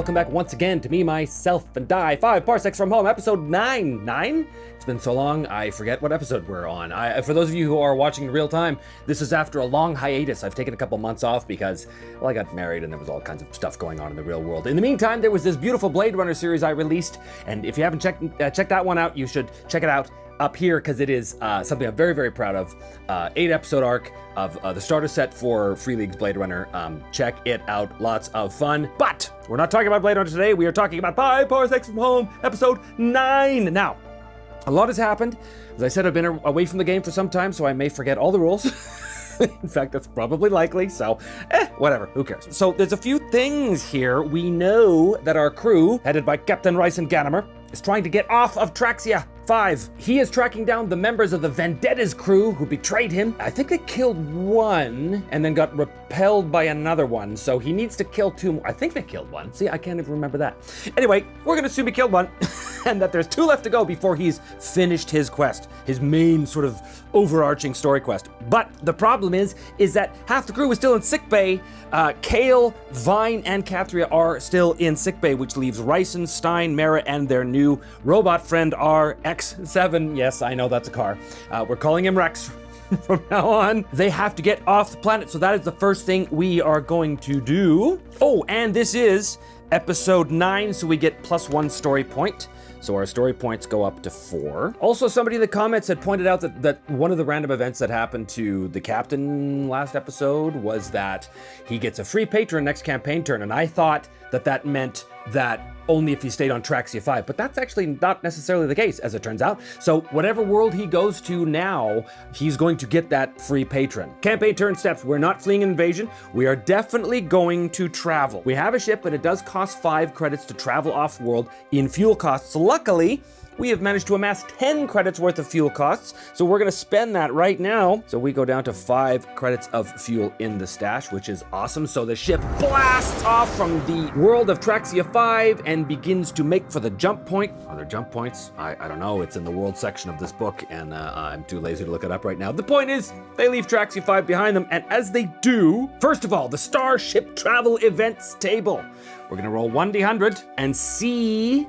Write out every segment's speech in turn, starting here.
welcome back once again to Me, Myself, and I, 5 Parsecs from Home, episode 9. 9? It's been so long, I forget what episode we're on. For those of you who are watching in real time, this is after a long hiatus. I've taken a couple months off because, well, I got married and there was all kinds of stuff going on in the real world. In the meantime, there was this beautiful Blade Runner series I released, and if you haven't checked that one out, you should check it out up here because it is something I'm very, very proud of. 8-episode arc of the starter set for Free League's Blade Runner. Check it out, lots of fun. But we're not talking about Blade Runner today. We are talking about 5 Parsecs from Home, episode 9. Now, a lot has happened. As I said, I've been away from the game for some time, so I may forget all the rules. In fact, that's probably likely, so whatever, who cares? So there's a few things here. We know that our crew, headed by Captain Rice and Ganymer, is trying to get off of Traxia 5. He is tracking down the members of the Vendetta's crew who betrayed him. I think they killed one and then got repelled by another one, so he needs to kill 2 more. I think they killed one. See, I can't even remember that. Anyway, we're gonna assume he killed one and that there's 2 left to go before he's finished his quest, his main sort of overarching story quest. But the problem is that half the crew is still in sickbay. Kale, Vine, and Kathria are still in sickbay, which leaves Ryson, Stein, Mara, and their new robot friend RX-7. Yes, I know that's a car. We're calling him Rex from now on. They have to get off the planet, so that is the first thing we are going to do. Oh, and this is episode 9, so we get +1 story point. So our story points go up to 4. Also, somebody in the comments had pointed out that one of the random events that happened to the captain last episode was that he gets a free patron next campaign turn, and I thought that meant that only if he stayed on Traxia 5, but that's actually not necessarily the case, as it turns out. So whatever world he goes to now, he's going to get that free patron. Campaign turn steps, we're not fleeing an invasion. We are definitely going to travel. We have a ship, but it does cost 5 credits to travel off-world in fuel costs. Luckily, we have managed to amass 10 credits worth of fuel costs, so we're gonna spend that right now. So we go down to 5 credits of fuel in the stash, which is awesome. So the ship blasts off from the world of Traxia 5 and begins to make for the jump point. Are there jump points? I don't know, it's in the world section of this book, and I'm too lazy to look it up right now. The point is, they leave Traxia 5 behind them, and as they do, first of all, the Starship Travel Events table. We're gonna roll 1d100 and see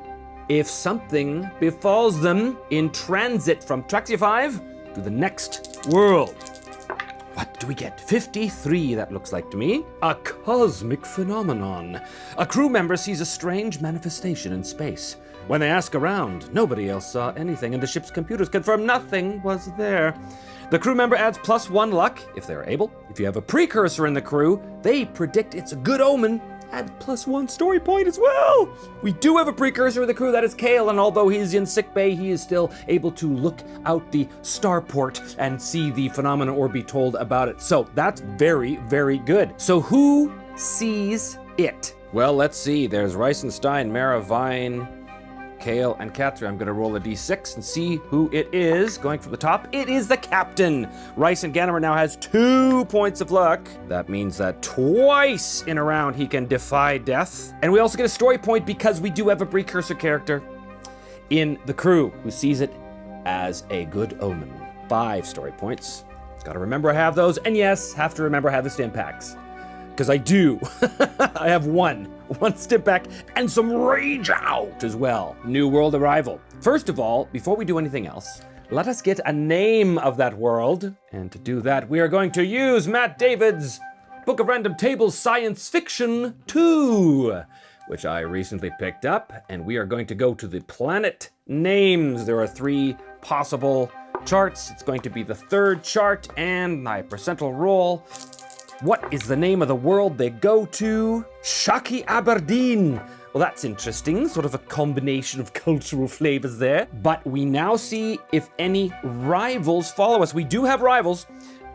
if something befalls them in transit from Traxia 5 to the next world. What do we get? 53, that looks like to me. A cosmic phenomenon. A crew member sees a strange manifestation in space. When they ask around, nobody else saw anything, and the ship's computers confirm nothing was there. The crew member adds +1 luck, if they're able. If you have a precursor in the crew, they predict it's a good omen. Add +1 story point as well. We do have a precursor in the crew, that is Kale, and although he's in sickbay, he is still able to look out the starport and see the phenomenon or be told about it. So that's very, very good. So who sees it? Well, let's see. There's Reisenstein, Mara, Vine, Kale, and Kathria. I'm gonna roll a d6 and see who it is. Going from the top, it is the captain. Rice and Ganymer now has 2 points of luck. That means that twice in a round he can defy death. And we also get a story point because we do have a precursor character in the crew who sees it as a good omen. 5 story points. Gotta remember I have those, and yes, have to remember I have the stim packs. Because I do. I have one stim pack and some rage out as well. New world arrival. First of all, before we do anything else, let us get a name of that world. And to do that, we are going to use Matt David's Book of Random Tables Science Fiction 2, which I recently picked up. And we are going to go to the planet names. There are 3 possible charts. It's going to be the 3rd chart and my percentile roll. What is the name of the world they go to? Shaki Aberdeen. Well, that's interesting, sort of a combination of cultural flavors there. But we now see if any rivals follow us. We do have rivals.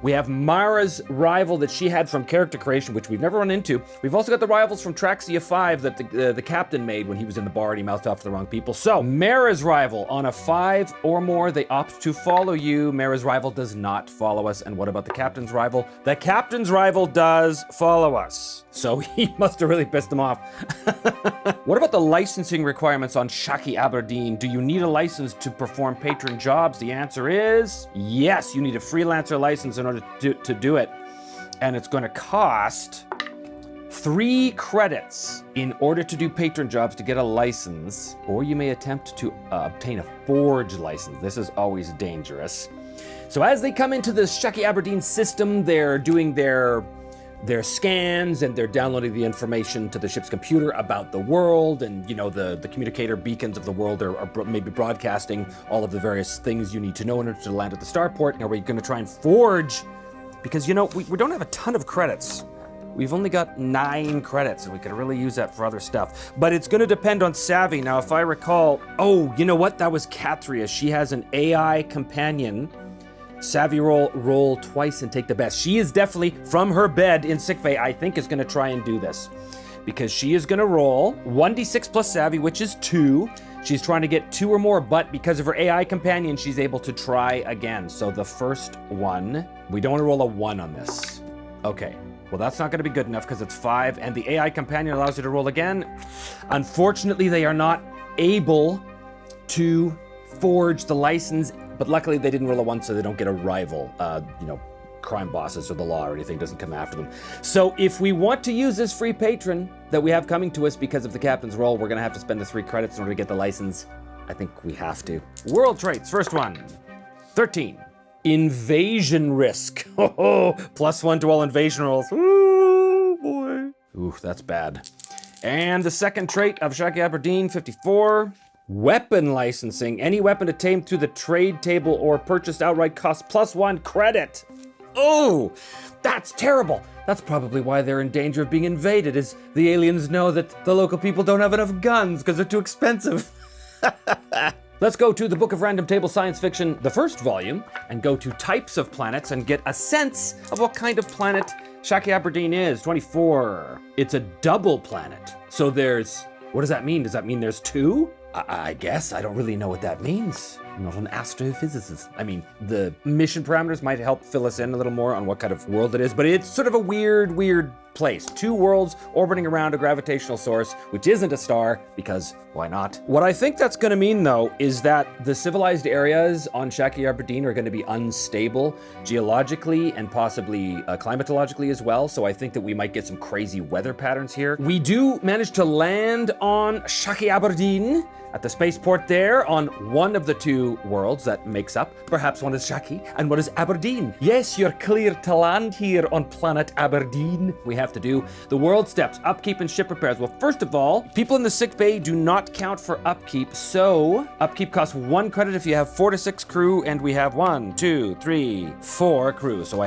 We have Mara's rival that she had from character creation, which we've never run into. We've also got the rivals from Traxia 5 that the captain made when he was in the bar and he mouthed off to the wrong people. So, Mara's rival, on a 5 or more, they opt to follow you. Mara's rival does not follow us. And what about the captain's rival? The captain's rival does follow us. So he must have really pissed them off. What about the licensing requirements on Shaki Aberdeen? Do you need a license to perform patron jobs? The answer is yes, you need a freelancer license in order to do it. And it's going to cost 3 credits in order to do patron jobs to get a license, or you may attempt to obtain a forge license. This is always dangerous. So as they come into the Shucky Aberdeen system, they're doing their scans and they're downloading the information to the ship's computer about the world, and the communicator beacons of the world are maybe broadcasting all of the various things you need to know in order to land at the starport. Are we going to try and forge? Because we don't have a ton of credits. We've only got 9 credits, and we could really use that for other stuff. But it's going to depend on Savvy. Now, if I recall, you know what? That was Katria. She has an AI companion. Savvy roll twice and take the best. She is definitely, from her bed in sickbay, I think is going to try and do this. Because she is going to roll 1d6 plus Savvy, which is 2. She's trying to get 2 or more, but because of her AI companion, she's able to try again. So the first one, we don't want to roll a 1 on this. Okay. Well, that's not going to be good enough because it's 5, and the AI companion allows you to roll again. Unfortunately, they are not able to forge the license, but luckily they didn't roll a 1, so they don't get a rival, crime bosses or the law or anything doesn't come after them. So if we want to use this free patron that we have coming to us because of the captain's role, we're going to have to spend the 3 credits in order to get the license. I think we have to. World traits, first one, 13. Invasion risk. +1 to all invasion rolls. Ooh, boy. Ooh, that's bad. And the second trait of Shucky Aberdeen, 54. Weapon licensing. Any weapon obtained through the trade table or purchased outright costs +1 credit. Oh, that's terrible. That's probably why they're in danger of being invaded, is the aliens know that the local people don't have enough guns because they're too expensive. Let's go to the Book of Random Table Science Fiction, the first volume, and go to types of planets and get a sense of what kind of planet Shucky Aberdeen is. 24. It's a double planet. So what does that mean? Does that mean there's 2? I guess. I don't really know what that means. I'm not an astrophysicist. I mean, the mission parameters might help fill us in a little more on what kind of world it is, but it's sort of a weird place. 2 worlds orbiting around a gravitational source, which isn't a star, because why not? What I think that's going to mean, though, is that the civilized areas on Shucky Aberdeen are going to be unstable geologically and possibly climatologically as well, so I think that we might get some crazy weather patterns here. We do manage to land on Shucky Aberdeen at the spaceport there on one of the 2 worlds that makes up. Perhaps one is Shucky and one is Aberdeen. Yes, you're clear to land here on planet Aberdeen. We have to do the world steps, upkeep and ship repairs. Well, first of all, people in the sick bay do not count for upkeep, so upkeep costs 1 credit if you have 4 to 6 crew, and we have 1, 2, 3, 4 crew. So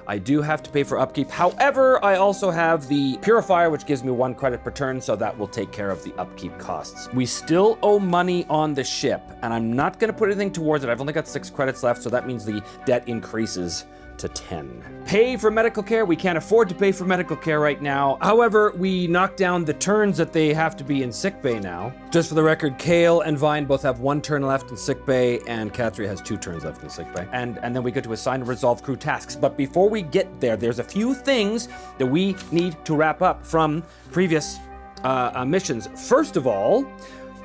I do have to pay for upkeep. However, I also have the purifier, which gives me 1 credit per turn, so that will take care of the upkeep costs. We still owe money on the ship, and I'm not going to put anything towards it. I've only got 6 credits left, so that means the debt increases to 10. Pay for medical care. We can't afford to pay for medical care right now. However, we knocked down the turns that they have to be in sickbay now. Just for the record, Kale and Vine both have 1 turn left in sickbay, and Katria has 2 turns left in sickbay. And then we get to assign and resolve crew tasks. But before we get there, there's a few things that we need to wrap up from previous missions. First of all,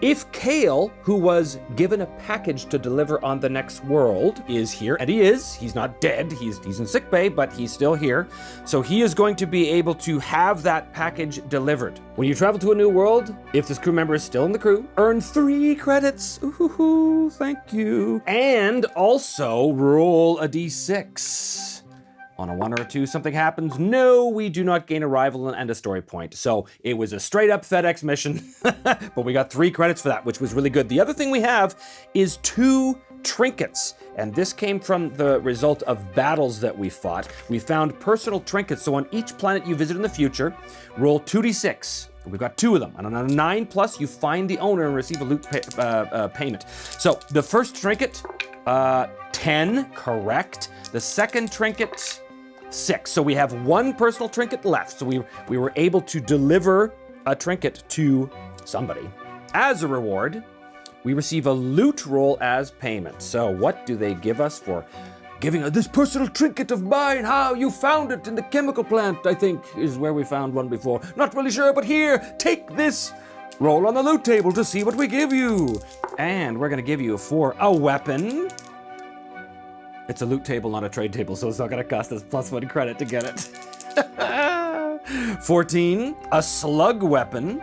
if Kale, who was given a package to deliver on the next world, is here, and he's not dead, he's in sickbay, but he's still here, so he is going to be able to have that package delivered. When you travel to a new world, if this crew member is still in the crew, earn 3 credits. Ooh, thank you. And also roll a d6. On a 1 or a 2, something happens. No, we do not gain a rival and a story point. So it was a straight up FedEx mission, but we got 3 credits for that, which was really good. The other thing we have is 2 trinkets, and this came from the result of battles that we fought. We found personal trinkets, so on each planet you visit in the future, roll 2d6. We've got 2 of them, and on a 9+, you find the owner and receive a loot payment. So the first trinket, 10, correct. The second trinket, 6. So we have 1 personal trinket left. So we were able to deliver a trinket to somebody. As a reward, we receive a loot roll as payment. So what do they give us for giving this personal trinket of mine? How you found it in the chemical plant, I think, is where we found one before. Not really sure, but here, take this. Roll on the loot table to see what we give you. And we're going to give you for a weapon. It's a loot table, not a trade table, so it's not going to cost us +1 credit to get it. 14, a slug weapon.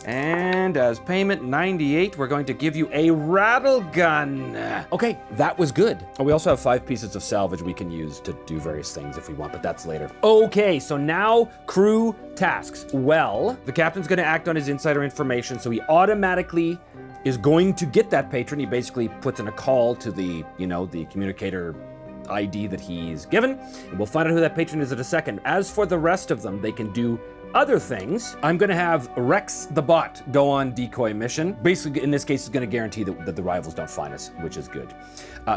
And as payment, 98, we're going to give you a rattle gun. Okay, that was good. Oh, we also have 5 pieces of salvage we can use to do various things if we want, but that's later. Okay, so now crew tasks. Well, the captain's gonna act on his insider information, so he automatically is going to get that patron. He basically puts in a call to the, the communicator ID that he's given, and we'll find out who that patron is in a second. As for the rest of them, they can do other things. I'm gonna have Rex the bot go on decoy mission. Basically, in this case, it's gonna guarantee that the rivals don't find us, which is good.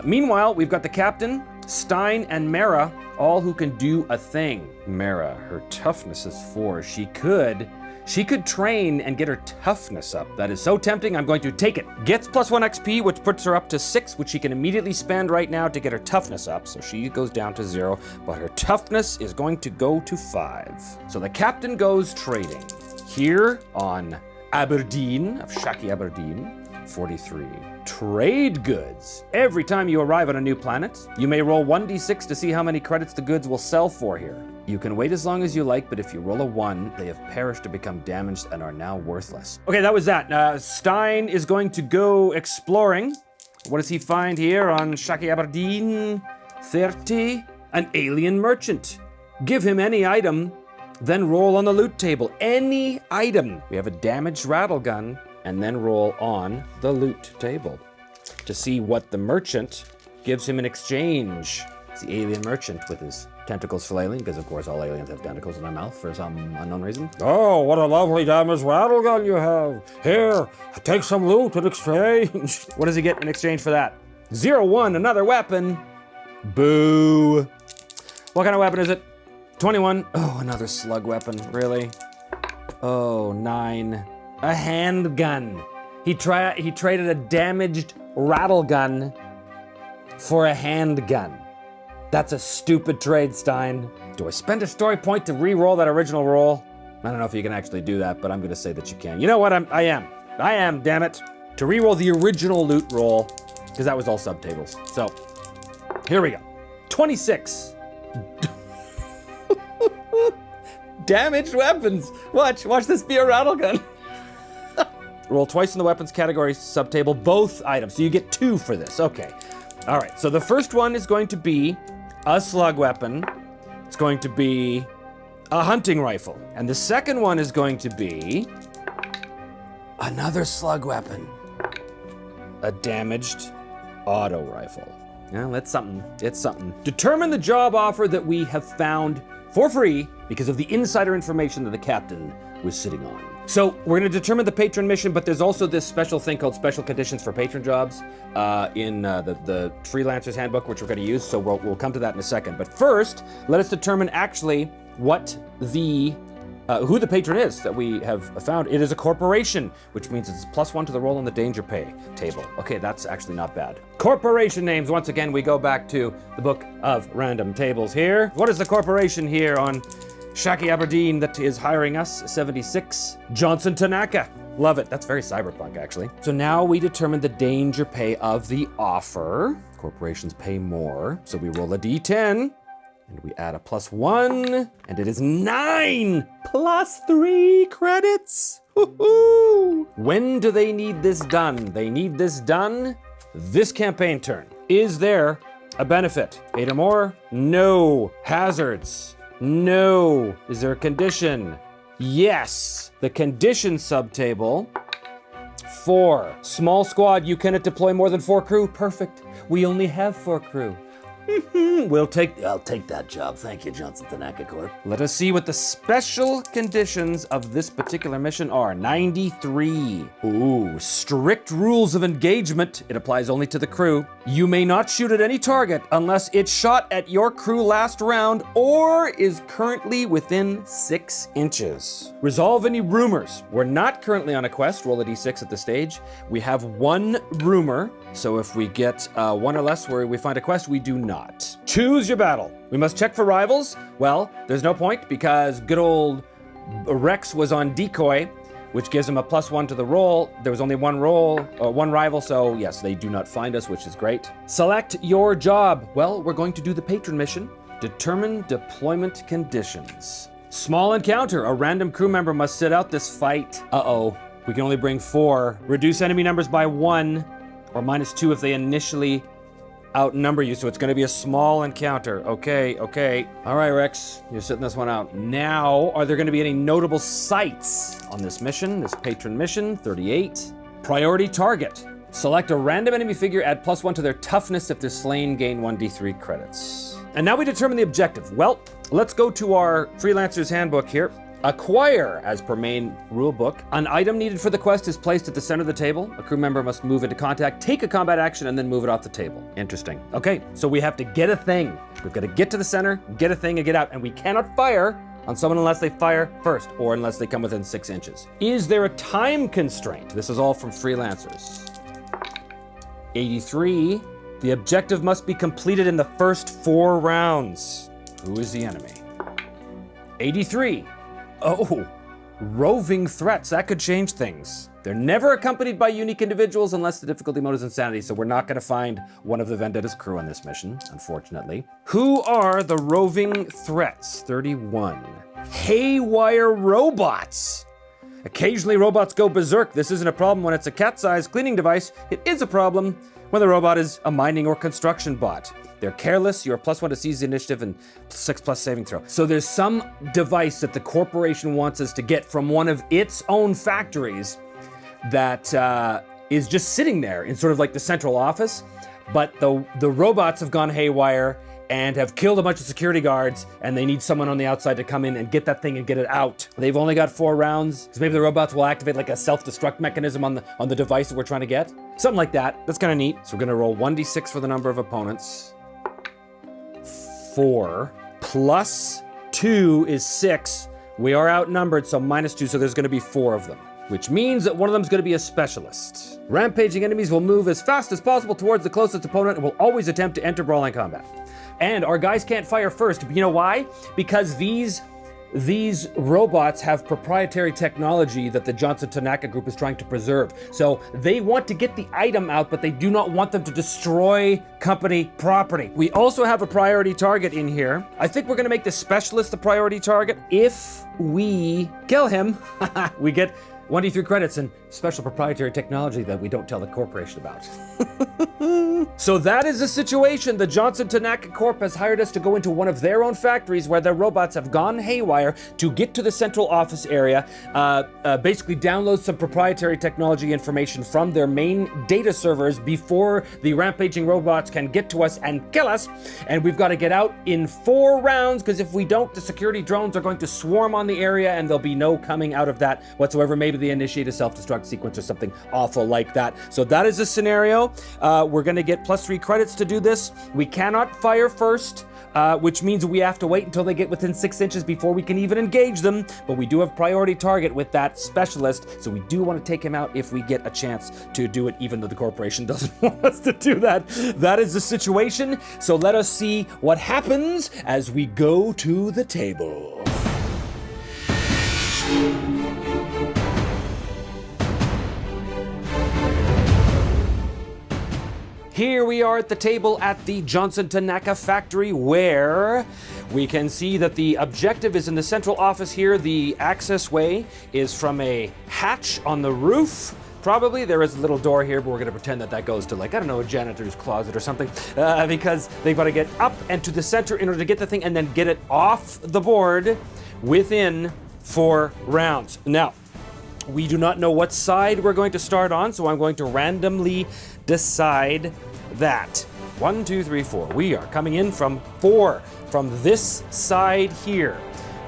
Meanwhile, we've got the captain, Stein, and Mara, all who can do a thing. Mara, her toughness is 4. She could train and get her toughness up. That is so tempting, I'm going to take it. Gets +1 XP, which puts her up to 6, which she can immediately spend right now to get her toughness up. So she goes down to 0, but her toughness is going to go to 5. So the captain goes trading. Here on Aberdeen, of Shaki Aberdeen, 43. Trade goods. Every time you arrive on a new planet, you may roll 1d6 to see how many credits the goods will sell for here. You can wait as long as you like, but if you roll a 1, they have perished or become damaged and are now worthless. Okay, that was that. Stein is going to go exploring. What does he find here on Shaki Aberdeen? 30. An alien merchant. Give him any item, then roll on the loot table. Any item. We have a damaged rattle gun, and then roll on the loot table to see what the merchant gives him in exchange. It's the alien merchant with his tentacles flailing, because of course all aliens have tentacles in their mouth for some unknown reason. Oh, what a lovely damaged rattle gun you have. Here, take some loot in exchange. What does he get in exchange for that? 0-1, another weapon. Boo. What kind of weapon is it? 21. Oh, another slug weapon, really? Oh, 9. A handgun. He traded a damaged rattle gun for a handgun. That's a stupid trade, Stein. Do I spend a story point to re-roll that original roll? I don't know if you can actually do that, but I'm gonna say that you can. You know what, I am, damn it. To re-roll the original loot roll, because that was all subtables. So, here we go. 26. Damaged weapons. Watch this be a rattle gun. Roll twice in the weapons category subtable, both items. So you get 2 for this, okay. All right, so the first one is going to be a slug weapon. It's going to be a hunting rifle. And the second one is going to be another slug weapon. A damaged auto rifle. Yeah, that's something, it's something. Determine the job offer that we have found for free because of the insider information that the captain was sitting on. So we're gonna determine the patron mission, but there's also this special thing called special conditions for patron jobs in the freelancer's handbook, which we're gonna use, so we'll come to that in a second. But first, let us determine actually what who the patron is that we have found. It is a corporation, which means it's +1 to the roll on the danger pay table. Okay, that's actually not bad. Corporation names, once again, we go back to the book of random tables here. What is the corporation here on Shaki Aberdeen that is hiring us? 76. Johnson Tanaka. Love it. That's very cyberpunk, actually. So now we determine the danger pay of the offer. Corporations pay more. So we roll a d10 and we add a +1, and it is 9 +3 credits. Woohoo! When do they need this done? They need this done this campaign turn. Is there a benefit? 8 or more? No. Hazards? No. Is there a condition? Yes. The condition subtable. 4. Small squad, you cannot deploy more than 4 crew. Perfect. We only have 4 crew. I'll take that job. Thank you, Johnson Tanaka Corp. Let us see what the special conditions of this particular mission are. 93. Ooh, strict rules of engagement. It applies only to the crew. You may not shoot at any target unless it shot at your crew last round or is currently within 6 inches. Resolve any rumors. We're not currently on a quest. Roll a d6 at this stage. We have 1 rumor. So if we get 1 or less where we find a quest, we do not. Choose your battle. We must check for rivals. Well, there's no point because good old Rex was on decoy, which gives him a +1 to the roll. There was only 1 rival, so yes, they do not find us, which is great. Select your job. Well, we're going to do the patron mission. Determine deployment conditions. Small encounter. A random crew member must sit out this fight. Uh-oh. We can only bring 4. Reduce enemy numbers by 1 or -2 if they initially outnumber you. So it's going to be a small encounter. Okay. All right, Rex, you're sitting this one out. Now, are there going to be any notable sights on this mission, this patron mission? 38. Priority target. Select a random enemy figure, add +1 to their toughness. If they're slain, gain 1d3 credits. And now we determine the objective. Well, let's go to our freelancer's handbook here. Acquire, as per main rulebook. An item needed for the quest is placed at the center of the table. A crew member must move into contact, take a combat action, and then move it off the table. Interesting. Okay, so we have to get a thing. We've got to get to the center, get a thing, and get out. And we cannot fire on someone unless they fire first, or unless they come within 6 inches. Is there a time constraint? This is all from freelancers. 83. The objective must be completed in the first 4 rounds. Who is the enemy? 83. Oh, roving threats. That could change things. They're never accompanied by unique individuals unless the difficulty mode is insanity, so we're not going to find one of the Vendetta's crew on this mission, unfortunately. Who are the roving threats? 31. Haywire robots. Occasionally robots go berserk. This isn't a problem when it's a cat-sized cleaning device. It is a problem when the robot is a mining or construction bot. They're careless, you're +1 to seize the initiative and 6+ saving throw. So there's some device that the corporation wants us to get from one of its own factories that is just sitting there in sort of like the central office, but the robots have gone haywire and have killed a bunch of security guards, and they need someone on the outside to come in and get that thing and get it out. They've only got 4 rounds, so maybe the robots will activate like a self-destruct mechanism on the device that we're trying to get. Something like that. That's kind of neat. So we're gonna roll 1d6 for the number of opponents. 4 plus 2 is 6. We are outnumbered, so -2, so there's gonna be 4 of them, which means that one of them is gonna be a specialist. Rampaging enemies will move as fast as possible towards the closest opponent and will always attempt to enter brawling combat. And our guys can't fire first. You know why? Because these robots have proprietary technology that the Johnson Tanaka group is trying to preserve. So they want to get the item out, but they do not want them to destroy company property. We also have a priority target in here. I think we're gonna make the specialist the priority target. If we kill him, we get 1d3 credits and special proprietary technology that we don't tell the corporation about. So that is the situation. The Johnson Tanaka Corp has hired us to go into one of their own factories where their robots have gone haywire to get to the central office area, basically download some proprietary technology information from their main data servers before the rampaging robots can get to us and kill us. And we've got to get out in 4 rounds, because if we don't, the security drones are going to swarm on the area and there'll be no coming out of that whatsoever. Maybe they initiate a self-destruct sequence or something awful like that. So that is the scenario. We're going to get +3 credits to do this. We cannot fire first, which means we have to wait until they get within 6 inches before we can even engage them. But we do have priority target with that specialist, so we do want to take him out if we get a chance to do it, even though the corporation doesn't want us to do that. That is the situation. So let us see what happens as we go to the table. Here we are at the table at the Johnson Tanaka factory, where we can see that the objective is in the central office here. The access way is from a hatch on the roof. Probably there is a little door here, but we're gonna pretend that that goes to, like, I don't know, a janitor's closet or something, because they've got to get up and to the center in order to get the thing and then get it off the board within 4 rounds. Now, we do not know what side we're going to start on, so I'm going to randomly decide that. 1, 2, 3, 4. We are coming in from 4, from this side here.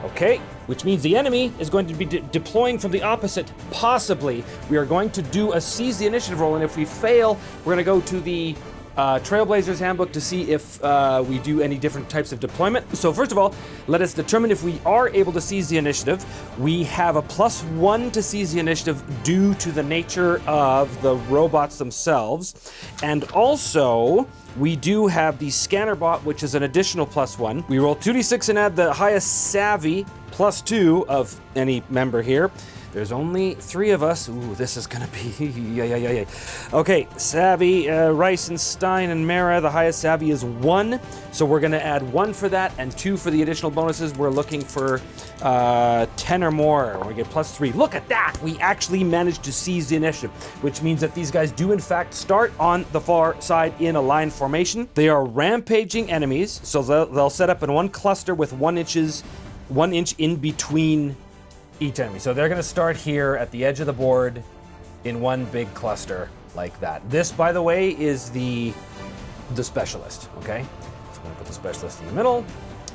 Okay, which means the enemy is going to be deploying from the opposite, possibly. We are going to do a seize the initiative roll, and if we fail, we're going to go to the Trailblazers handbook to see if we do any different types of deployment. So first of all, let us determine if we are able to seize the initiative. We have a +1 to seize the initiative due to the nature of the robots themselves. And also, we do have the scanner bot, which is an additional +1. We roll 2d6 and add the highest savvy +2 of any member here. There's only 3 of us. Ooh, this is gonna be yeah. Okay, Savvy, Rice, and Stein, and Mara. The highest Savvy is 1, so we're gonna add 1 for that and 2 for the additional bonuses. We're looking for 10 or more. We get +3. Look at that! We actually managed to seize the initiative, which means that these guys do in fact start on the far side in a line formation. They are rampaging enemies, so they'll set up in one cluster with 1 inch in between each enemy. So they're going to start here at the edge of the board in one big cluster like that. This, by the way, is the specialist, okay? So I'm going to put the specialist in the middle.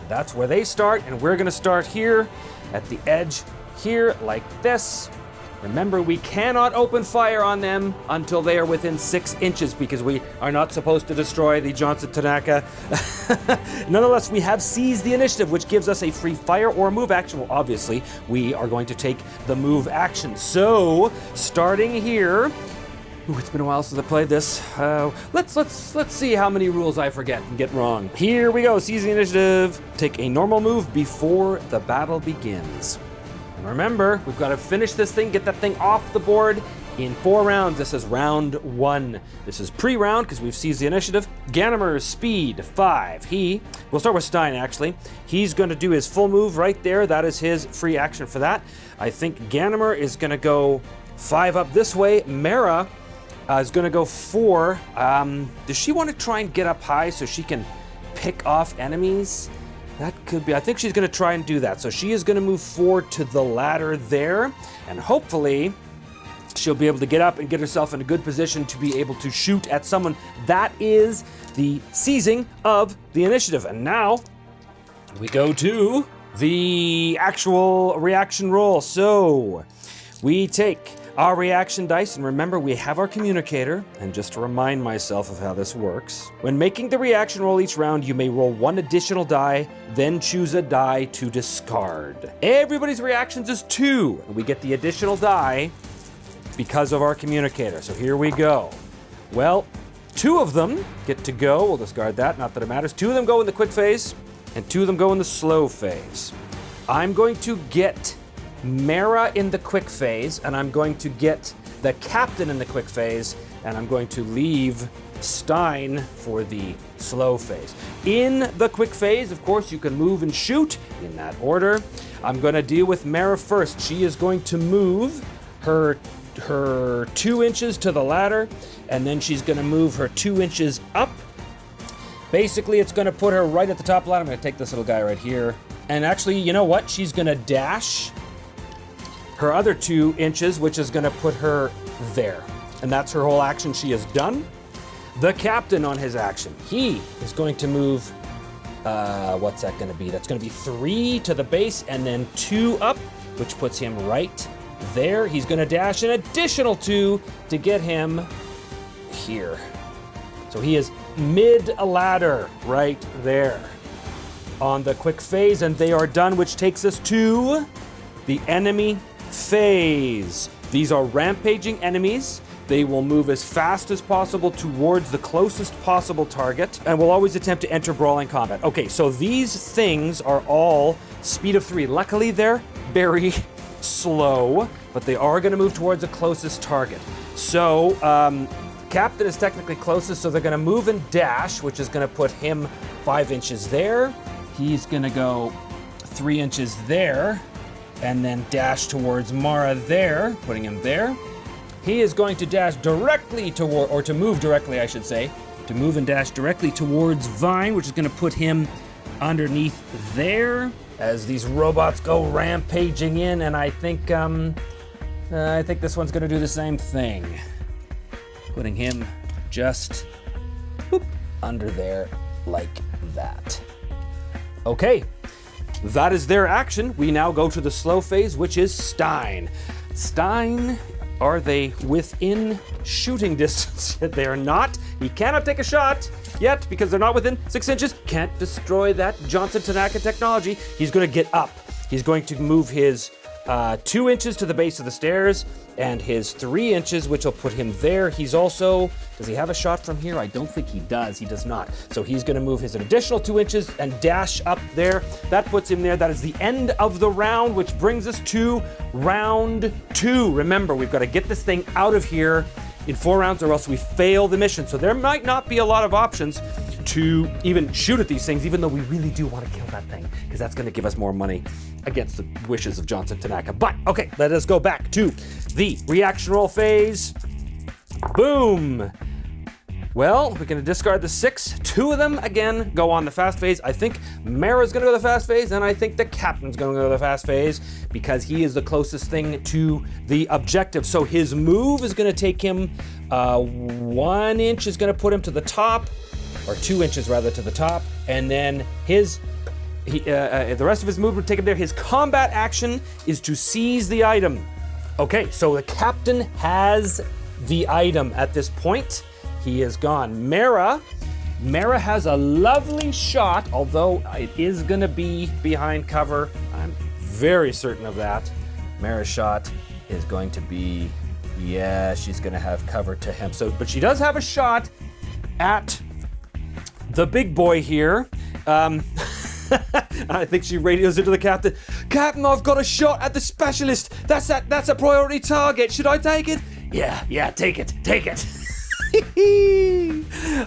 That's where they start, and we're going to start here at the edge here like this. Remember, we cannot open fire on them until they are within 6 inches because we are not supposed to destroy the Johnson Tanaka. Nonetheless, we have seized the initiative, which gives us a free fire or move action. Well, obviously, we are going to take the move action. So, starting here, ooh, it's been a while since I played this. Let's see how many rules I forget and get wrong. Here we go. Seize the initiative. Take a normal move before the battle begins. Remember, we've got to finish this thing, get that thing off the board in 4 rounds. This is round 1. This is pre-round because we've seized the initiative. Ganymer's speed 5. We'll start with Stein actually. He's going to do his full move right there. That is his free action for that. I think Ganymer is going to go 5 up this way. Mara is going to go 4. Does she want to try and get up high so she can pick off enemies? That could be. I think she's going to try and do that. So she is going to move 4 to the ladder there. And hopefully she'll be able to get up and get herself in a good position to be able to shoot at someone. That is the seizing of the initiative. And now we go to the actual reaction roll. So we take our reaction dice, and remember, we have our communicator. And just to remind myself of how this works, when making the reaction roll each round, you may roll 1 additional die, then choose a die to discard. Everybody's reactions is 2, and we get the additional die because of our communicator. So here we go. Well, 2 of them get to go. We'll discard that, not that it matters. 2 of them go in the quick phase, and 2 of them go in the slow phase. I'm going to get Mara in the quick phase, and I'm going to get the captain in the quick phase, and I'm going to leave Stein for the slow phase. In the quick phase, of course, you can move and shoot in that order. I'm going to deal with Mara first. She is going to move her 2 inches to the ladder, and then she's going to move her 2 inches up. Basically, it's going to put her right at the top of the ladder. I'm going to take this little guy right here. And actually, you know what? She's going to dash her other 2 inches, which is going to put her there. And that's her whole action. She is done. The captain on his action, he is going to move, what's that going to be? That's going to be 3 to the base and then 2 up, which puts him right there. He's going to dash an additional 2 to get him here. So he is mid-ladder right there on the quick phase, and they are done, which takes us to the enemy phase. These are rampaging enemies. They will move as fast as possible towards the closest possible target and will always attempt to enter brawling combat. Okay, so these things are all speed of 3. Luckily, they're very slow, but they are going to move towards the closest target. So, Captain is technically closest, so they're going to move and dash, which is going to put him 5 inches there. He's going to go 3 inches there, and then dash towards Mara there, putting him there. He is going to dash directly toward, or to move directly, I should say, to move and dash directly towards Vine, which is going to put him underneath there as these robots go rampaging in, and I think this one's going to do the same thing, putting him just under there like that. Okay. That is their action. We now go to the slow phase, which is Stein. Stein, are they within shooting distance? They are not. He cannot take a shot yet because they're not within 6 inches. Can't destroy that Johnson Tanaka technology. He's going to get up. He's going to move his 2 inches to the base of the stairs, and his 3 inches, which will put him there. He's also, does he have a shot from here? I don't think he does. He does not. So he's going to move his additional 2 inches and dash up there. That puts him there. That is the end of the round, which brings us to round 2. Remember, we've got to get this thing out of here in 4 rounds or else we fail the mission. So there might not be a lot of options to even shoot at these things, even though we really do want to kill that thing, because that's going to give us more money against the wishes of Johnson Tanaka. But, okay, let us go back to the reaction roll phase. Boom! Well, we're going to discard the 6. 2 of them, again, go on the fast phase. I think Mara's going to go to the fast phase, and I think the captain's going to go to the fast phase because he is the closest thing to the objective. So his move is going to take him 1 inch is going to put him to the top, or 2 inches rather to the top, and then the rest of his move would take him there. His combat action is to seize the item. Okay, so the captain has the item at this point. He is gone. Mara has a lovely shot, although it is gonna be behind cover. I'm very certain of that. Mara's shot is going to be, yeah, she's gonna have cover to him. So, but she does have a shot at the big boy here. I think she radios into the captain. Captain, I've got a shot at the specialist. That's a priority target. Should I take it? Yeah, take it.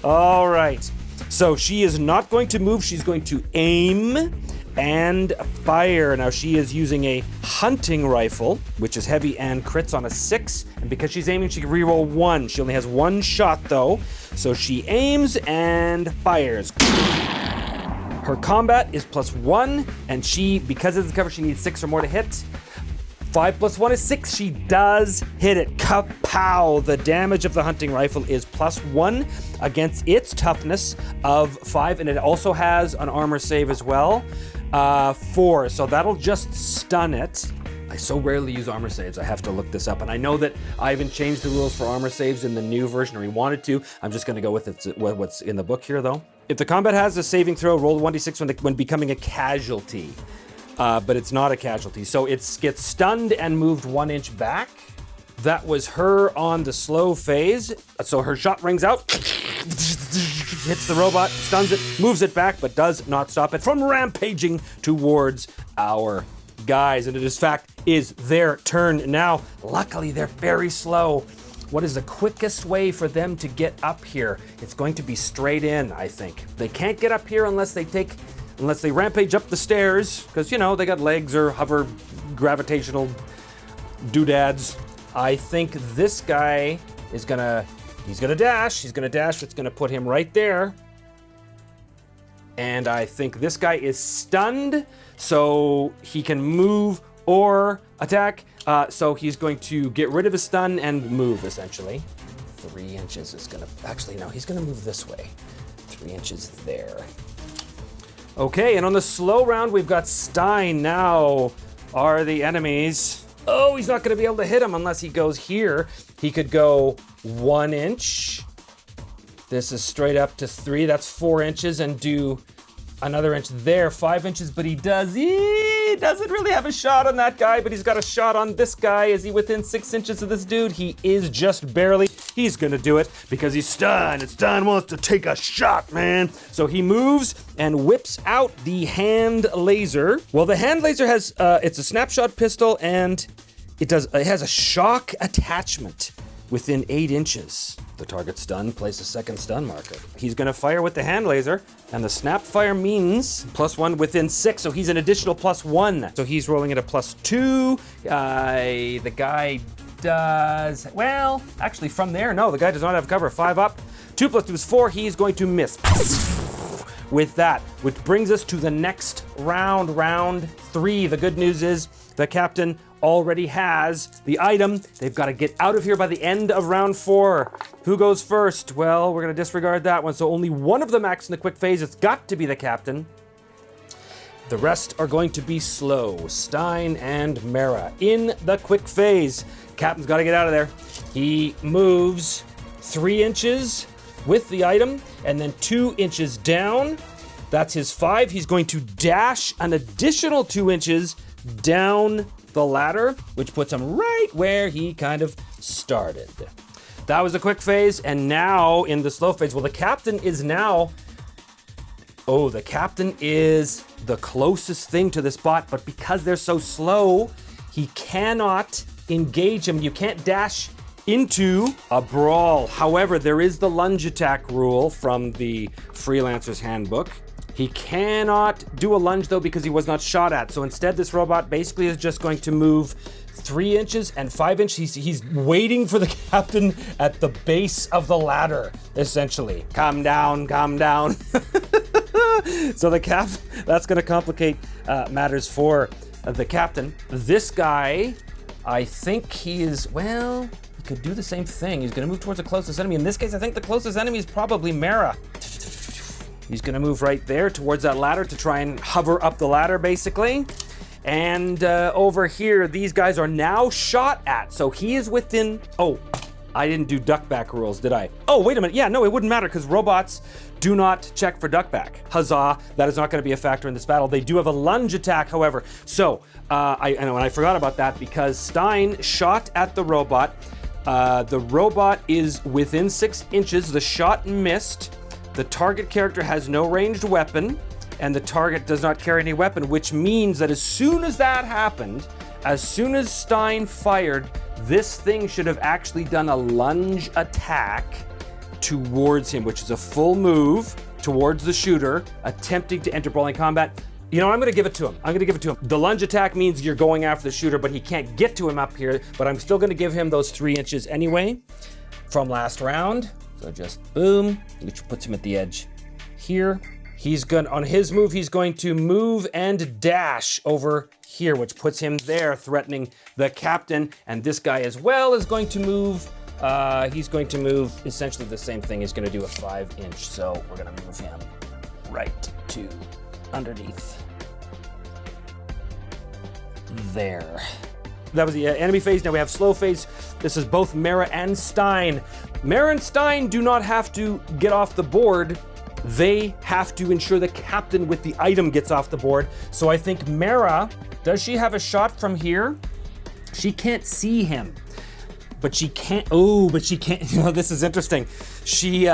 All right. So she is not going to move. She's going to aim and fire. Now she is using a hunting rifle, which is heavy and crits on a 6. And because she's aiming, she can reroll 1. She only has 1 shot though. So she aims and fires. Her combat is +1, and she, because of the cover, she needs 6 or more to hit. 5 + 1 is 6. She does hit it. Kapow! The damage of the hunting rifle is +1 against its toughness of 5, and it also has an armor save as well. 4, so that'll just stun it. I so rarely use armor saves, I have to look this up. And I know that I haven't changed the rules for armor saves in the new version, or he wanted to. I'm just gonna go with what's in the book here though. If the combat has a saving throw, roll 1d6 when becoming a casualty. But it's not a casualty. So it gets stunned and moved 1 inch back. That was her on the slow phase. So her shot rings out, hits the robot, stuns it, moves it back, but does not stop it from rampaging towards our guys. And it, in fact, is their turn now. Luckily, they're very slow. What is the quickest way for them to get up here? It's going to be straight in, I think. They can't get up here unless they rampage up the stairs, because, you know, they got legs or hover gravitational doodads. I think this guy is he's gonna dash. It's gonna put him right there. And I think this guy is stunned, so he can move or attack. So he's going to get rid of his stun and move, essentially. 3 inches is gonna, actually no, he's gonna move this way. 3 inches there. Okay, and on the slow round, we've got Stein now are the enemies. Oh, he's not gonna be able to hit him unless he goes here. He could go 1 inch. This is straight up to 3, that's 4 inches, and do another inch there, 5 inches, but he doesn't really have a shot on that guy, but he's got a shot on this guy. Is he within 6 inches of this dude? He is just barely. He's gonna do it because he's stunned, and Stein wants to take a shot, man. So he moves and whips out the hand laser. Well, the hand laser has, it's a snapshot pistol, and it has a shock attachment within 8 inches. The target stunned, place a second stun marker. He's gonna fire with the hand laser, and the snap fire means +1 within 6, so he's an additional +1. So he's rolling at a +2. The guy does, well, actually from there, no, the guy does not have cover. 5 up, 2 + 2 is 4, he's going to miss. With that, which brings us to the next round, round 3. The good news is the captain already has the item. They've got to get out of here by the end of round 4. Who goes first? Well, we're going to disregard that one. So only one of them acts in the quick phase. It's got to be the captain. The rest are going to be slow. Stein and Mara in the quick phase. Captain's got to get out of there. He moves 3 inches with the item, and then 2 inches down. That's his 5. He's going to dash an additional 2 inches down the ladder, which puts him right where he kind of started. That was a quick phase, and now in the slow phase, well, the captain is now... Oh, the captain is the closest thing to this bot, but because they're so slow, he cannot engage him. You can't dash into a brawl. However, there is the lunge attack rule from the Freelancer's Handbook. He cannot do a lunge though because he was not shot at. So instead, this robot basically is just going to move 3 inches and 5 inches. He's waiting for the captain at the base of the ladder, essentially. Calm down, calm down. So the captain, that's gonna complicate matters for the captain. This guy, I think he is, well, he could do the same thing. He's gonna move towards the closest enemy. In this case, I think the closest enemy is probably Mara. He's gonna move right there towards that ladder to try and hover up the ladder, basically. And over here, these guys are now shot at. So he is within, oh, I didn't do duckback rules, did I? Oh, wait a minute. Yeah, no, it wouldn't matter because robots do not check for duckback. Huzzah, that is not gonna be a factor in this battle. They do have a lunge attack, however. So, I forgot about that because Stein shot at the robot. The robot is within 6 inches. The shot missed. The target character has no ranged weapon, and the target does not carry any weapon, which means that as soon as that happened, as soon as Stein fired, this thing should have actually done a lunge attack towards him, which is a full move towards the shooter, attempting to enter brawling combat. You know, I'm gonna give it to him. The lunge attack means you're going after the shooter, but he can't get to him up here, but I'm still gonna give him those 3 inches anyway from last round. So just boom, which puts him at the edge here. He's gonna, on his move, he's going to move and dash over here, which puts him there, threatening the captain. And this guy as well is going to move. He's going to move essentially the same thing. He's gonna do a 5 inch. So we're gonna move him right to underneath there. That was the enemy phase. Now we have slow phase. This is both Mara and Stein. Mara and Stein do not have to get off the board. They have to ensure the captain with the item gets off the board. So I think Mara, does she have a shot from here? She can't see him, but she can't, you know, this is interesting. She,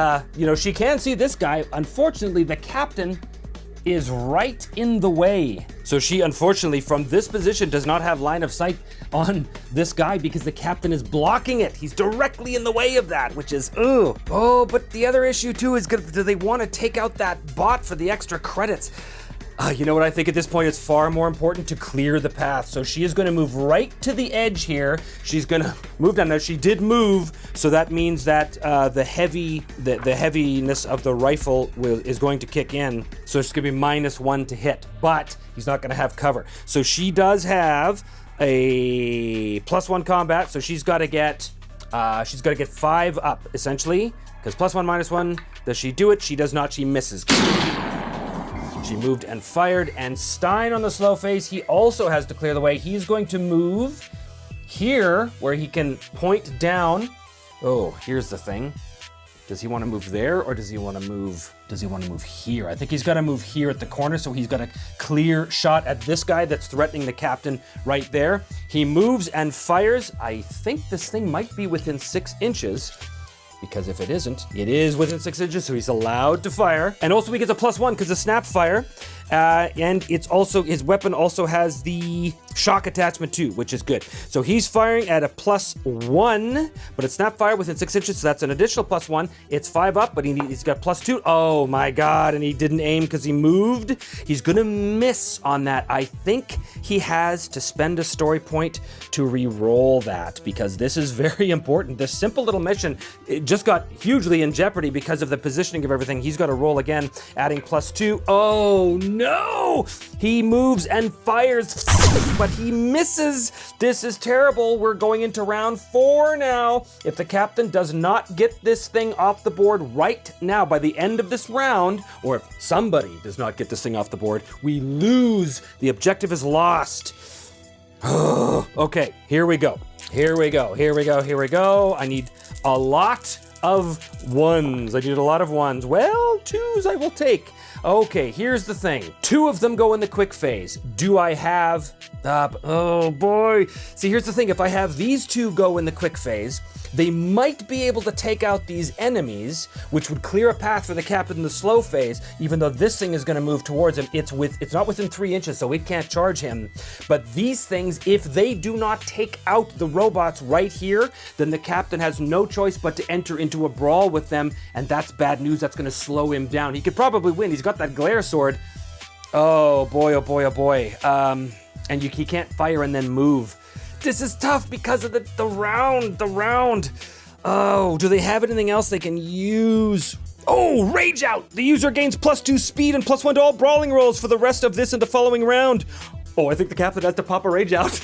she can see this guy. Unfortunately, the captain is right in the way. So she, unfortunately, from this position, does not have line of sight on this guy because the captain is blocking it. He's directly in the way of that, which is, ugh. Oh, but the other issue too is, do they want to take out that bot for the extra credits? You know what, I think at this point it's far more important to clear the path. So she is going to move right to the edge here. She's going to move down. Now she did move, so that means that the heaviness of the rifle is going to kick in. So it's going to be -1 to hit, but he's not going to have cover. So she does have a +1 combat. So she's got to get 5 up essentially, because +1 -1. Does she do it? She does not. She misses. She moved and fired, and Stein on the slow phase, he also has to clear the way. He's going to move here where he can point down. Oh, here's the thing. Does he want to move there, or does he want to move here? I think he's got to move here at the corner, so he's got a clear shot at this guy that's threatening the captain right there. He moves and fires. I think this thing might be within 6 inches. Because if it isn't, it is within 6 inches, so he's allowed to fire. And also he gets a +1 because of snap fire. And it's also, his weapon also has the shock attachment too, which is good. So he's firing at a +1, but it's snap fire within 6 inches, so that's an additional +1. It's 5 up, but he's got +2. Oh my God, and he didn't aim because he moved. He's gonna miss on that. I think he has to spend a story point to re-roll that, because this is very important. This simple little mission, it just got hugely in jeopardy because of the positioning of everything. He's got to roll again, adding +2. Oh no! He moves and fires, but he misses. This is terrible. We're going into round 4 now. If the captain does not get this thing off the board right now by the end of this round, or if somebody does not get this thing off the board, we lose. The objective is lost. Okay, here we go. I need a lot of ones. I need a lot of ones. Well, twos I will take. Okay, here's the thing. 2 of them go in the quick phase. Do I have... oh boy. See, here's the thing. If I have these 2 go in the quick phase, they might be able to take out these enemies, which would clear a path for the captain in the slow phase, even though this thing is going to move towards him. It's not within 3 inches, so it can't charge him. But these things, if they do not take out the robots right here, then the captain has no choice but to enter into a brawl with them, and that's bad news. That's going to slow him down. He could probably win. He's got that glare sword. Oh boy, oh boy, oh boy. And he can't fire and then move. This is tough because of the round. Oh, do they have anything else they can use? Oh, Rage Out! The user gains +2 speed and +1 to all brawling rolls for the rest of this and the following round. Oh, I think the captain has to pop a Rage Out.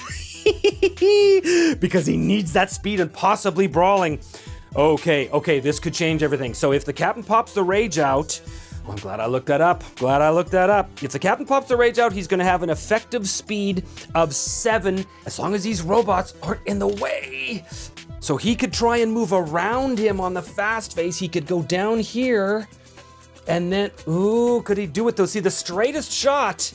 Because he needs that speed and possibly brawling. Okay, this could change everything. So if the captain pops the Rage Out... I'm glad I looked that up. If the captain pops the Rage Out, he's going to have an effective speed of 7, as long as these robots aren't in the way. So he could try and move around him on the fast phase. He could go down here, and then, ooh, could he do it though? See, the straightest shot.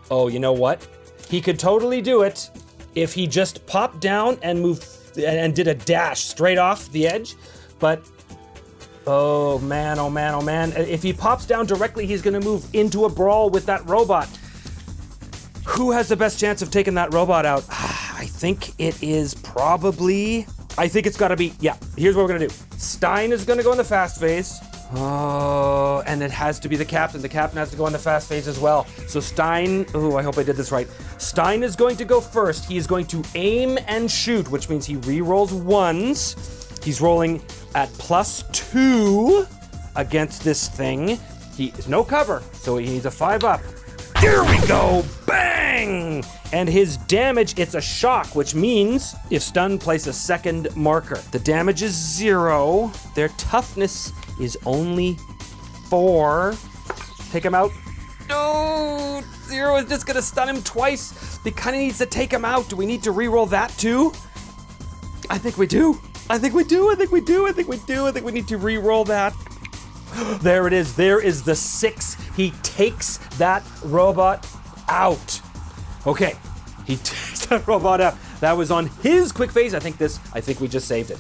Oh, you know what? He could totally do it if he just popped down and moved and did a dash straight off the edge, but... Oh man. If he pops down directly, he's going to move into a brawl with that robot. Who has the best chance of taking that robot out? I think it is probably... I think it's got to be... Yeah, here's what we're going to do. Stein is going to go in the fast phase. Oh, and it has to be the captain. The captain has to go in the fast phase as well. So Stein... Oh, I hope I did this right. Stein is going to go first. He is going to aim and shoot, which means he re-rolls ones. He's rolling at +2 against this thing. He is no cover, so he needs a 5 up. There we go! Bang! And his damage, it's a shock, which means if stun, place a second marker. The damage is 0. Their toughness is only 4. Take him out. No! 0 is just gonna stun him twice. He kind of needs to take him out. Do we need to re-roll that too? I think we do. I think we need to re-roll that. There it is. There is the 6. He takes that robot out. Okay. He takes that robot out. That was on his quick phase. I think we just saved it.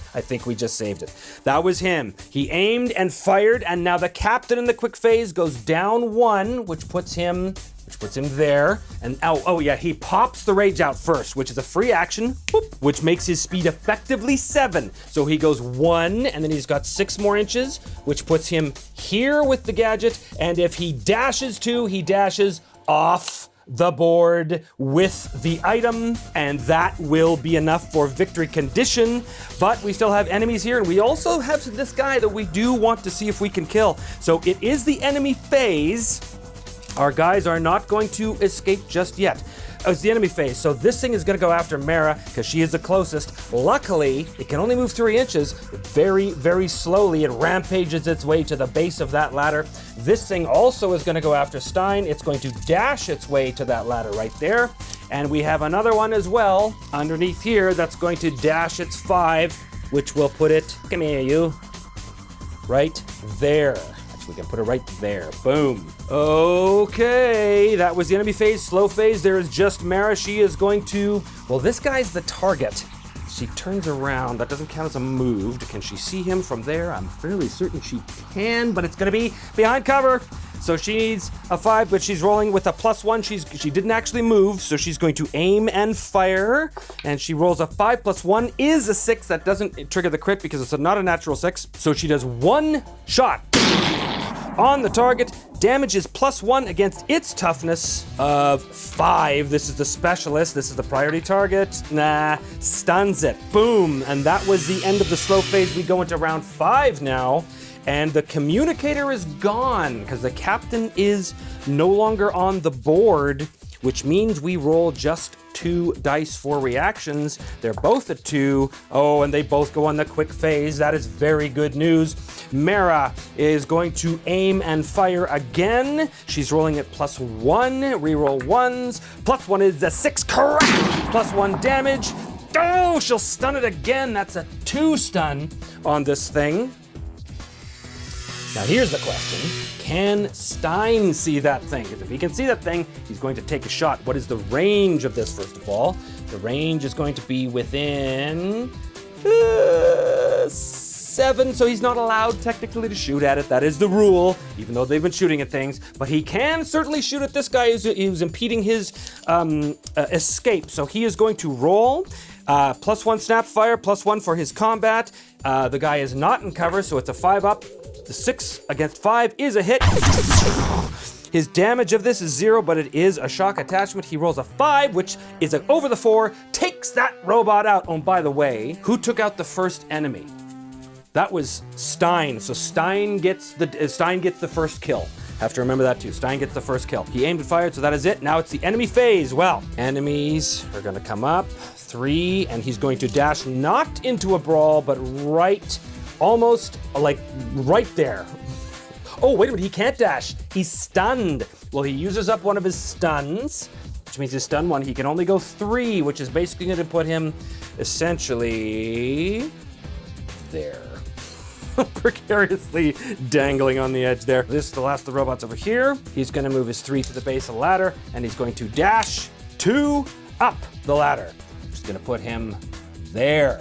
That was him. He aimed and fired, and now the captain in the quick phase goes down 1, which puts him there. And he pops the Rage Out first, which is a free action, which makes his speed effectively 7. So he goes 1, and then he's got 6 more inches, which puts him here with the gadget. And if he dashes 2, he dashes off the board with the item, and that will be enough for victory condition. But we still have enemies here, and we also have this guy that we do want to see if we can kill. So it is the enemy phase. Our guys are not going to escape just yet. Oh, it's the enemy phase. So this thing is going to go after Mara because she is the closest. Luckily, it can only move 3 inches. Very, very slowly, it rampages its way to the base of that ladder. This thing also is going to go after Stein. It's going to dash its way to that ladder right there. And we have another one as well underneath here that's going to dash its 5, which will put it, come here, you, right there. We can put it right there. Boom. Okay, that was the enemy phase. Slow phase, there is just Mara. She is going to... Well, this guy's the target. She turns around. That doesn't count as a move. Can she see him from there? I'm fairly certain she can, but it's going to be behind cover. So she needs a 5, but she's rolling with a +1. She didn't actually move, so she's going to aim and fire. And she rolls a 5 + 1 is a 6. That doesn't trigger the crit because it's not a natural 6. So she does 1 shot on the target. Damage is +1 against its toughness of 5. This is the specialist. This is the priority target. Stuns it. Boom. And that was the end of the slow phase. We go into round 5 now. And the communicator is gone because the captain is no longer on the board, which means we roll just 2 dice for reactions. They're both at 2. Oh, and they both go on the quick phase. That is very good news. Mara is going to aim and fire again. She's rolling at +1. Reroll 1s. +1 is a 6. Correct! +1 damage. Oh, she'll stun it again. That's a 2 stun on this thing. Now here's the question. Can Stein see that thing? Because if he can see that thing, he's going to take a shot. What is the range of this, first of all? The range is going to be within 7, so he's not allowed technically to shoot at it. That is the rule, even though they've been shooting at things. But he can certainly shoot at this guy who's impeding his escape. So he is going to roll. +1 snap fire, +1 for his combat. The guy is not in cover, so it's a 5 up. The 6 against 5 is a hit. His damage of this is 0, but it is a shock attachment. He rolls a 5, which is over the 4, takes that robot out. Oh, and by the way, who took out the first enemy? That was Stein. So Stein gets the first kill. Have to remember that too. Stein gets the first kill. He aimed and fired, so that is it. Now it's the enemy phase. Well, enemies are gonna come up. 3, and he's going to dash not into a brawl, but almost like right there. Oh, wait a minute, he can't dash. He's stunned. Well, he uses up one of his stuns, which means his stun 1. He can only go 3, which is basically gonna put him essentially there. Precariously dangling on the edge there. This is the last of the robots over here. He's gonna move his 3 to the base of the ladder, and he's going to dash 2 up the ladder. Which is gonna put him there.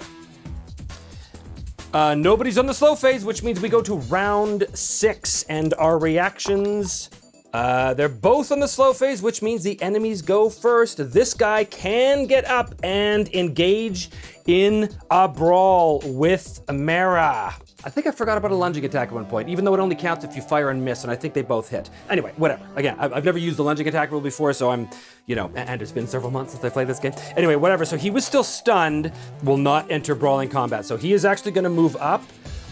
Nobody's on the slow phase, which means we go to round 6, and our reactions, they're both on the slow phase, which means the enemies go first. This guy can get up and engage in a brawl with Mara. I think I forgot about a lunging attack at one point, even though it only counts if you fire and miss, and I think they both hit. Anyway, whatever. Again, I've never used the lunging attack rule before, so I'm, and it's been several months since I played this game. Anyway, whatever. So he was still stunned, will not enter brawling combat. So he is actually gonna move up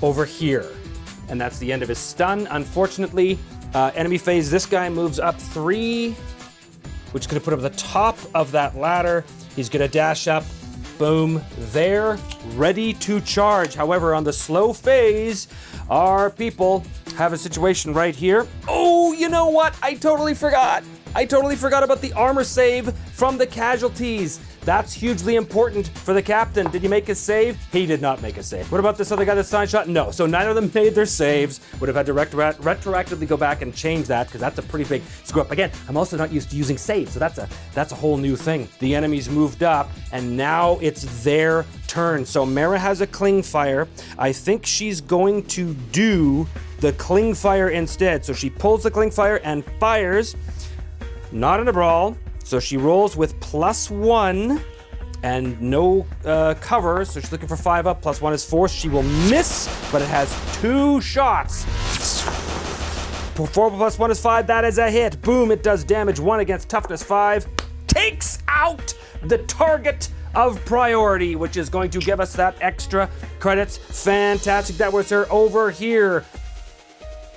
over here. And that's the end of his stun. Unfortunately, enemy phase, this guy moves up 3, which is gonna put him at the top of that ladder. He's gonna dash up. Boom, there, ready to charge. However, on the slow phase, our people have a situation right here. Oh, you know what? I totally forgot about the armor save from the casualties. That's hugely important for the captain. Did he make a save? He did not make a save. What about this other guy that Stein shot? No. So neither of them made their saves. Would have had to retroactively go back and change that, because that's a pretty big screw up. Again, I'm also not used to using saves, so that's a whole new thing. The enemies moved up, and now it's their turn. So Mara has a cling fire. I think she's going to do the cling fire instead. So she pulls the cling fire and fires. Not in a brawl. So she rolls with +1 and no cover, so she's looking for 5 up. +1 is 4. She will miss, but it has 2 shots. 4 +1 is 5. That is a hit. Boom, it does damage. 1 against toughness 5. Takes out the target of priority, which is going to give us that extra credits. Fantastic. That was her over here.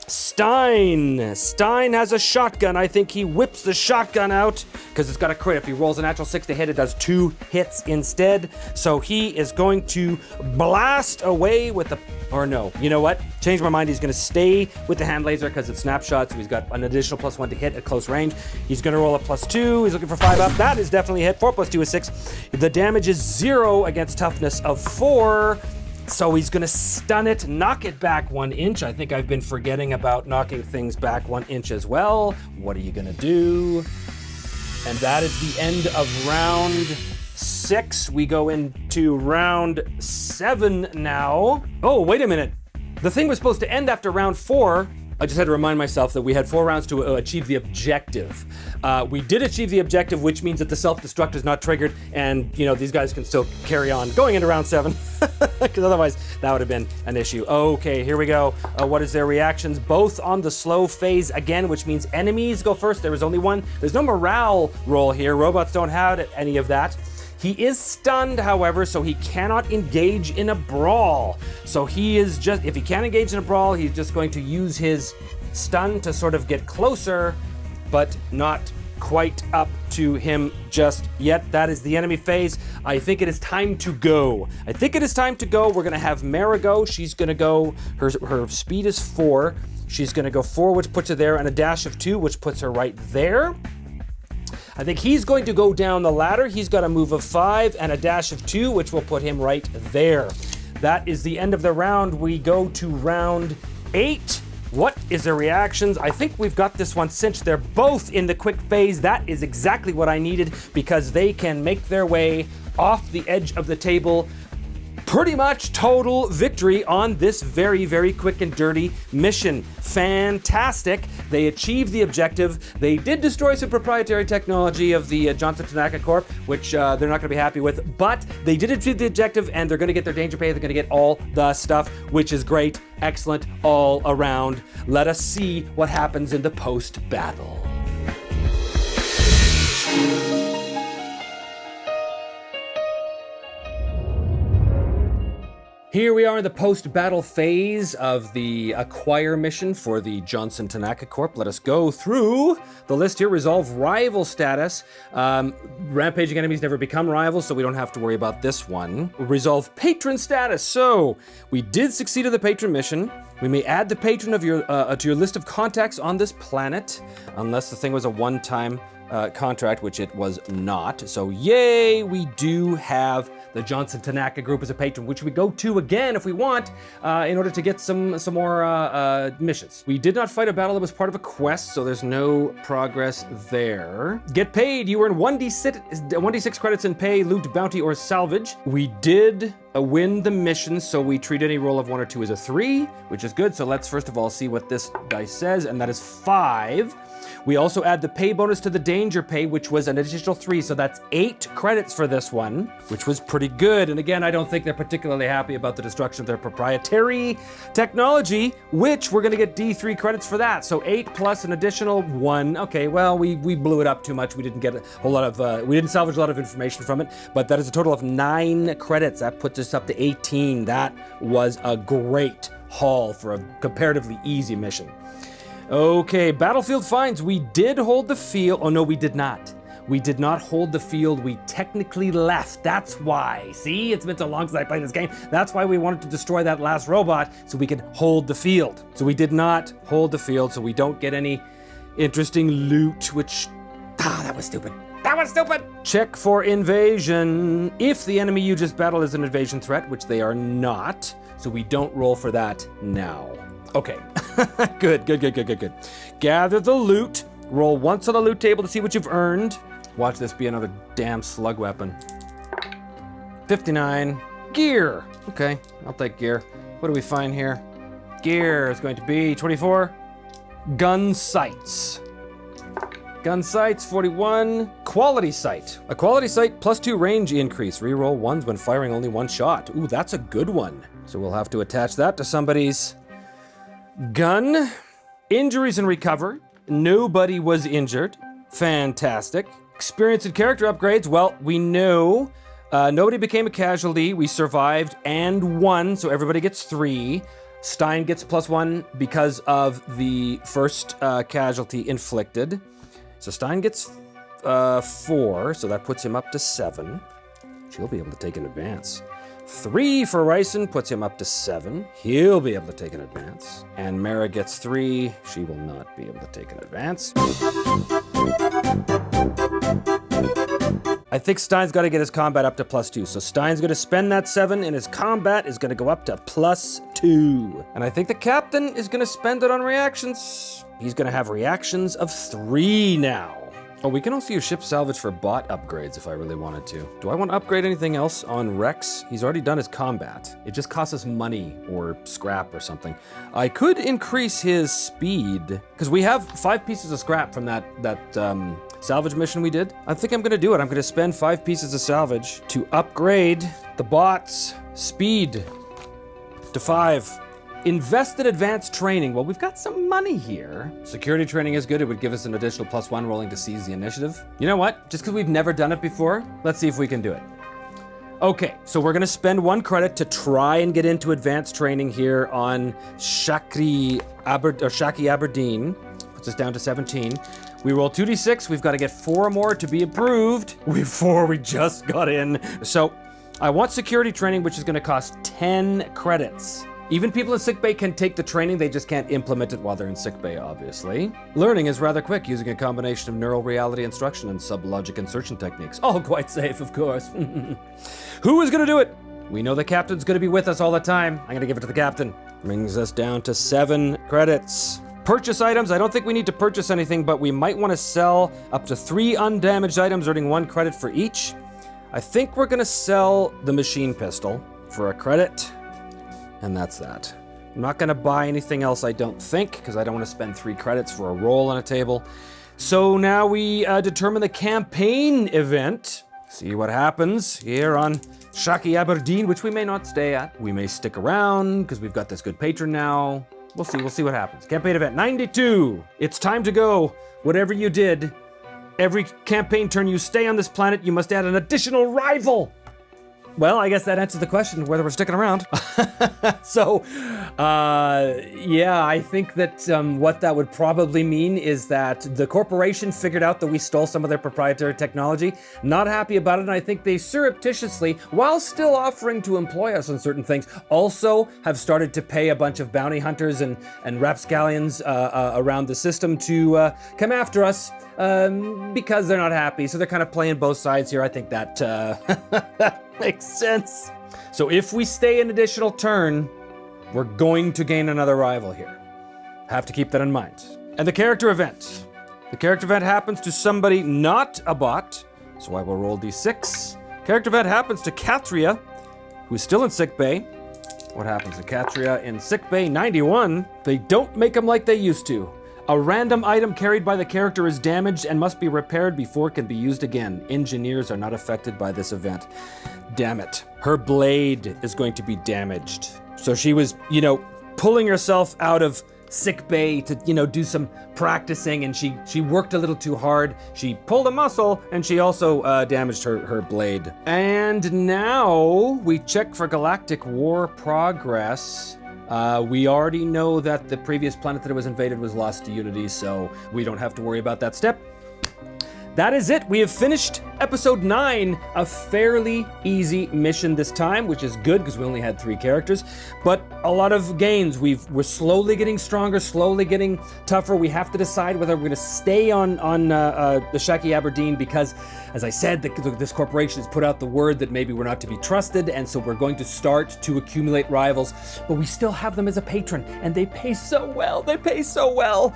Stein has a shotgun. I think he whips the shotgun out because it's got a crit. If he rolls a natural 6 to hit, it does 2 hits instead. So he is going to blast away with the, or no, you know what? Change my mind. He's going to stay with the hand laser because it's snapshot. So he's got an additional +1 to hit at close range. He's going to roll a +2. He's looking for 5 up. That is definitely a hit. 4 + 2 is 6. The damage is 0 against toughness of 4. So he's gonna stun it, knock it back 1 inch. I think I've been forgetting about knocking things back 1 inch as well. What are you gonna do? And that is the end of round 6. We go into round 7 now. Oh, wait a minute. The thing was supposed to end after round 4. I just had to remind myself that we had 4 rounds to achieve the objective. We did achieve the objective, which means that the self-destruct is not triggered, and these guys can still carry on going into round 7, because otherwise that would have been an issue. Okay, here we go. What is their reactions? Both on the slow phase again, which means enemies go first. There is only one. There's no morale roll here. Robots don't have any of that. He is stunned, however, so he cannot engage in a brawl. So he is just, if he can't engage in a brawl, he's just going to use his stun to sort of get closer, but not quite up to him just yet. That is the enemy phase. I think it is time to go. We're gonna have Mara go. She's gonna go, her speed is 4. She's gonna go 4, which puts her there, and a dash of 2, which puts her right there. I think he's going to go down the ladder. He's got a move of 5 and a dash of 2, which will put him right there. That is the end of the round. We go to round 8. is their reactions. I think we've got this one cinched. They're both in the quick phase. That is exactly what I needed because they can make their way off the edge of the table. Pretty much total victory on this very, very quick and dirty mission. Fantastic. They achieved the objective. They did destroy some proprietary technology of the Johnson Tanaka Corp, which they're not going to be happy with, but they did achieve the objective and they're going to get their danger pay. They're going to get all the stuff, which is great. Excellent all around. Let us see what happens in the post-battle. Here we are in the post-battle phase of the acquire mission for the Johnson Tanaka Corp. Let us go through the list here. Resolve rival status. Rampaging enemies never become rivals, so we don't have to worry about this one. Resolve patron status. So we did succeed in the patron mission. We may add the patron of your to your list of contacts on this planet, unless the thing was a one-time contract, which it was not. So yay, we do have the Johnson Tanaka Group as a patron, which we go to again if we want, in order to get some more missions. We did not fight a battle that was part of a quest, so there's no progress there. Get paid. You earn 1d6 credits in pay, loot, bounty, or salvage. We did win the mission, so we treat any roll of 1 or 2 as a 3, which is good. So let's first of all see what this dice says, and that is 5. We also add the pay bonus to the danger pay, which was an additional 3, so that's 8 credits for this one, which was pretty good. And again, I don't think they're particularly happy about the destruction of their proprietary technology, which we're gonna get D3 credits for that. So 8 plus an additional 1. Okay, well, we blew it up too much. We didn't get a whole lot of, we didn't salvage a lot of information from it, but that is a total of 9 credits. That puts us up to 18. That was a great haul for a comparatively easy mission. Okay, battlefield finds. We did hold the field. Oh no, we did not. We did not hold the field. We technically left. That's why. See, it's been so long since I played this game. That's why we wanted to destroy that last robot so we could hold the field. So we did not hold the field, so we don't get any interesting loot, which, that was stupid. That was stupid! Check for invasion. If the enemy you just battled is an invasion threat, which they are not, so we don't roll for that now. Okay, good. Gather the loot. Roll once on the loot table to see what you've earned. Watch this be another damn slug weapon. 59. Gear. Okay, I'll take gear. What do we find here? Gear is going to be 24. Gun sights. Gun sights, 41. Quality sight. A quality sight plus 2 range increase. Reroll 1s when firing only 1 shot. Ooh, that's a good one. So we'll have to attach that to somebody's gun. Injuries and recover. Nobody was injured. Fantastic. Experience and character upgrades. Well, we know nobody became a casualty. We survived and won, so everybody gets 3. Stein gets +1 because of the first casualty inflicted. So Stein gets 4, so that puts him up to 7. She'll be able to take an advance. 3 for Ryson puts him up to 7. He'll be able to take an advance. And Mara gets 3. She will not be able to take an advance. I think Stein's got to get his combat up to +2. So Stein's going to spend that 7, and his combat is going to go up to +2. And I think the captain is going to spend it on reactions. He's going to have reactions of 3 now. Oh, we can also use ship salvage for bot upgrades if I really wanted to. Do I want to upgrade anything else on Rex? He's already done his combat. It just costs us money or scrap or something. I could increase his speed, because we have 5 pieces of scrap from that salvage mission we did. I think I'm going to do it. I'm going to spend 5 pieces of salvage to upgrade the bot's speed to 5. Invest in advanced training. Well, we've got some money here. Security training is good. It would give us an additional +1 rolling to seize the initiative. You know what? Just because we've never done it before, let's see if we can do it. Okay, so we're going to spend 1 credit to try and get into advanced training here on Shaki Aberdeen. Puts us down to 17. We roll 2d6. We've got to get 4 more to be approved. We just got in. So I want security training, which is going to cost 10 credits. Even people in sickbay can take the training, they just can't implement it while they're in sickbay, obviously. Learning is rather quick, using a combination of neural reality instruction and sublogic insertion techniques. All quite safe, of course. Who is gonna do it? We know the captain's gonna be with us all the time. I'm gonna give it to the captain. Brings us down to 7 credits. Purchase items. I don't think we need to purchase anything, but we might want to sell up to 3 undamaged items, earning 1 credit for each. I think we're going to sell the machine pistol for a credit, and that's that. I'm not going to buy anything else, I don't think, because I don't want to spend 3 credits for a roll on a table. So now we determine the campaign event. See what happens here on Shaki Aberdeen, which we may not stay at. We may stick around because we've got this good patron now. We'll see what happens. Campaign event 92. It's time to go. Whatever you did, every campaign turn you stay on this planet, you must add an additional rival. Well, I guess that answers the question whether we're sticking around. So, yeah, I think that what that would probably mean is that the corporation figured out that we stole some of their proprietary technology. Not happy about it, and I think they surreptitiously, while still offering to employ us on certain things, also have started to pay a bunch of bounty hunters and rapscallions around the system to come after us because they're not happy. So they're kind of playing both sides here. I think that makes sense. So if we stay an additional turn, we're going to gain another rival here. Have to keep that in mind. And the character event. The character event happens to somebody not a bot, so I will roll d6. Character event happens to Katria, who's still in sickbay. What happens to Katria in sickbay? 91. They don't make them like they used to. A random item carried by the character is damaged and must be repaired before it can be used again. Engineers are not affected by this event. Damn it. Her blade is going to be damaged. So she was, pulling herself out of sick bay to, do some practicing, and she worked a little too hard. She pulled a muscle, and she also damaged her blade. And now we check for Galactic War progress. We already know that the previous planet that it was invaded was lost to Unity, so we don't have to worry about that step. That is it. We have finished episode 9, a fairly easy mission this time, which is good because we only had 3 characters, but a lot of gains. We're slowly getting stronger, slowly getting tougher. We have to decide whether we're going to stay on the Shaki Aberdeen because, as I said, this corporation has put out the word that maybe we're not to be trusted, and so we're going to start to accumulate rivals, but we still have them as a patron, and they pay so well.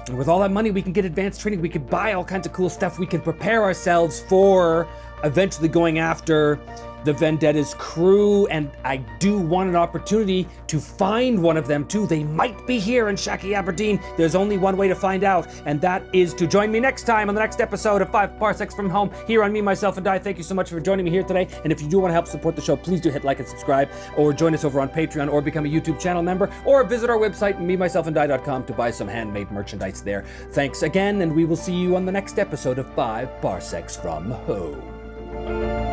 And with all that money, we can get advanced training, we can buy all kinds of cool stuff, we can prepare ourselves for eventually going after the Vendetta's crew, and I do want an opportunity to find one of them too. They might be here in Shaki Aberdeen. There's only one way to find out, and that is to join me next time on the next episode of 5 Parsecs from Home here on Me, Myself, and I. Thank you so much for joining me here today, and if you do want to help support the show, please do hit like and subscribe, or join us over on Patreon, or become a YouTube channel member, or visit our website, memyselfandI.com, to buy some handmade merchandise there. Thanks again, and we will see you on the next episode of 5 Parsecs from Home.